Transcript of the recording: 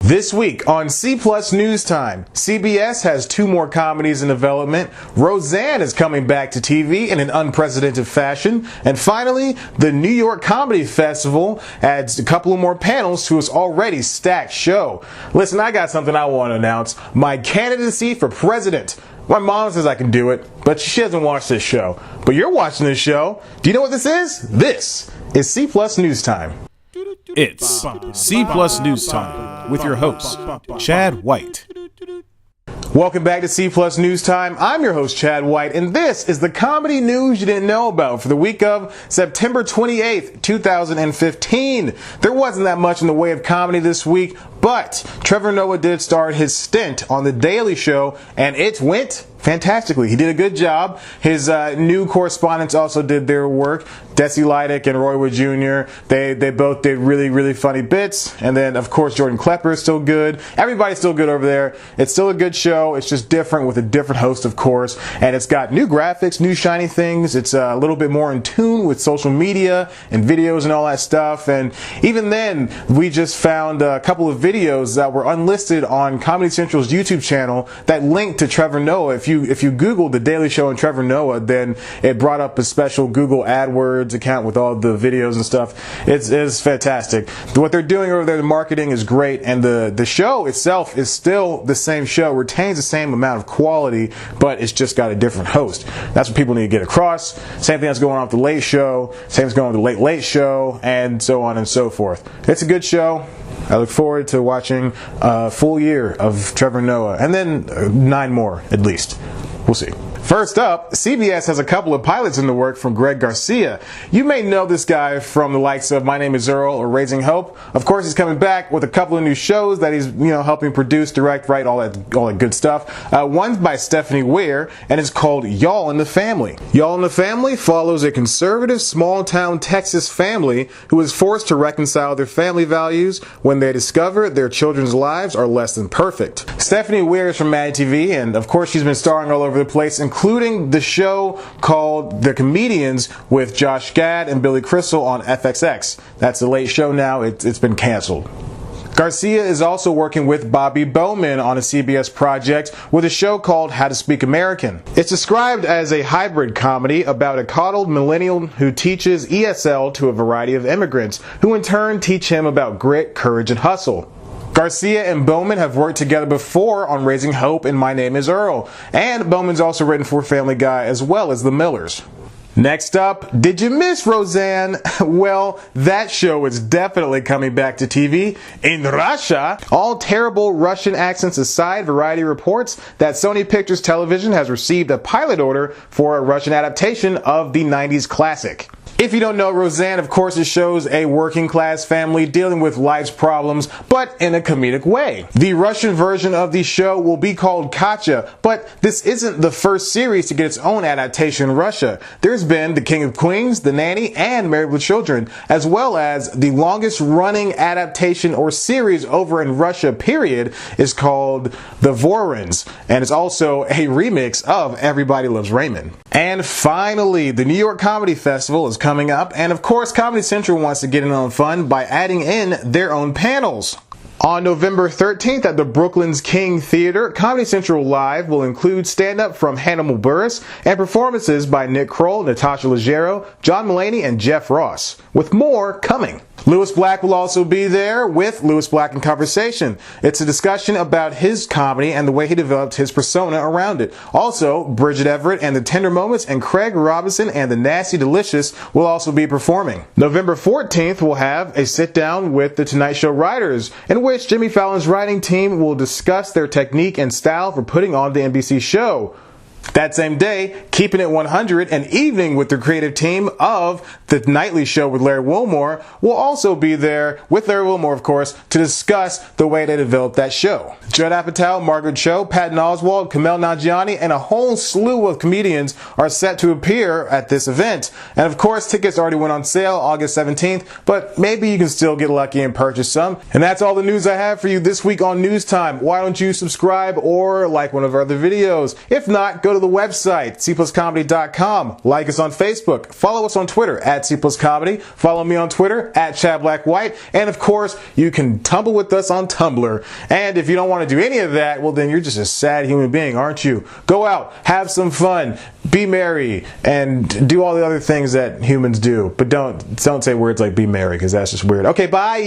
This week on C Plus News Time, CBS has 2 more comedies in development, Roseanne is coming back to TV in an unprecedented fashion, and finally, the New York Comedy Festival adds a couple of more panels to its already stacked show. Listen, I got something I want to announce, my candidacy for president. My mom says I can do it, but she hasn't watched this show. But you're watching this show. Do you know what this is? This is C Plus News Time. It's C Plus News Time with your host, Chad White. Welcome back to C Plus News Time. I'm your host, Chad White, and this is the comedy news you didn't know about for the week of September 28th, 2015. There wasn't that much in the way of comedy this week, but Trevor Noah did start his stint on The Daily Show, and it went fantastically. He did a good job. His new correspondents also did their work. Desi Lydic and Roy Wood Jr. They both did really, really funny bits. And then, of course, Jordan Klepper is still good. Everybody's still good over there. It's still a good show. It's just different with a different host, of course. And it's got new graphics, new shiny things. It's a little bit more in tune with social media and videos and all that stuff. And even then, we just found a couple of videos that were unlisted on Comedy Central's YouTube channel that linked to Trevor Noah. If you Googled The Daily Show and Trevor Noah, then it brought up a special Google AdWords account with all the videos and stuff. It's fantastic. What they're doing over there, the marketing is great, and the show itself is still the same show, retains the same amount of quality, but it's just got a different host. That's what people need to get across. Same thing that's going on with The Late Show, same thing's going on with The Late Late Show, and so on and so forth. It's a good show. I look forward to watching a full year of Trevor Noah, and then 9 more at least. We'll see. First up, CBS has a couple of pilots in the work from Greg Garcia. You may know this guy from the likes of My Name is Earl or Raising Hope. Of course, he's coming back with a couple of new shows that he's helping produce, direct, write, all that good stuff. One's by Stephnie Weir, and it's called Y'all in the Family. Y'all in the Family follows a conservative small-town Texas family who is forced to reconcile their family values when they discover their children's lives are less than perfect. Stephnie Weir is from Mad TV, and of course she's been starring all over the place, including the show called The Comedians with Josh Gad and Billy Crystal on FXX. That's a late show now. It's been canceled. Garcia is also working with Bobby Bowman on a CBS project with a show called How to Speak American. It's described as a hybrid comedy about a coddled millennial who teaches ESL to a variety of immigrants, who in turn teach him about grit, courage, and hustle. Garcia and Bowman have worked together before on Raising Hope and My Name is Earl, and Bowman's also written for Family Guy as well as The Millers. Next up, did you miss Roseanne? Well, that show is definitely coming back to TV in Russia. All terrible Russian accents aside, Variety reports that Sony Pictures Television has received a pilot order for a Russian adaptation of the 90s classic. If you don't know Roseanne, of course it shows a working class family dealing with life's problems, but in a comedic way. The Russian version of the show will be called Katya, but this isn't the first series to get its own adaptation in Russia. There's been The King of Queens, The Nanny, and Married with Children, as well as the longest running adaptation or series over in Russia, period, is called The Vorins, and it's also a remix of Everybody Loves Raymond. And finally, the New York Comedy Festival is coming up, and of course Comedy Central wants to get in on fun by adding in their own panels. On November 13th at the Brooklyn's King Theater, Comedy Central Live will include stand-up from Hannibal Buress and performances by Nick Kroll, Natasha Leggero, John Mulaney, and Jeff Ross, with more coming. Lewis Black will also be there with Lewis Black in Conversation. It's a discussion about his comedy and the way he developed his persona around it. Also, Bridget Everett and The Tender Moments and Craig Robinson and The Nasty Delicious will also be performing. November 14th will have a sit-down with The Tonight Show writers, in which Jimmy Fallon's writing team will discuss their technique and style for putting on the NBC show. That same day, Keeping It 100, an evening with the creative team of The Nightly Show with Larry Wilmore, will also be there with Larry Wilmore, of course, to discuss the way they developed that show. Judd Apatow, Margaret Cho, Patton Oswalt, Kumail Nanjiani, and a whole slew of comedians are set to appear at this event. And of course, tickets already went on sale August 17th, but maybe you can still get lucky and purchase some. And that's all the news I have for you this week on News Time. Why don't you subscribe or like one of our other videos? If not, go to the website, cpluscomedy.com. Like us on Facebook. Follow us on Twitter at cpluscomedy. Follow me on Twitter at ChadBlackWhite. And of course, you can tumble with us on Tumblr. And if you don't want to do any of that, well then you're just a sad human being, aren't you? Go out, have some fun, be merry, and do all the other things that humans do. But don't say words like be merry, because that's just weird. Okay, bye!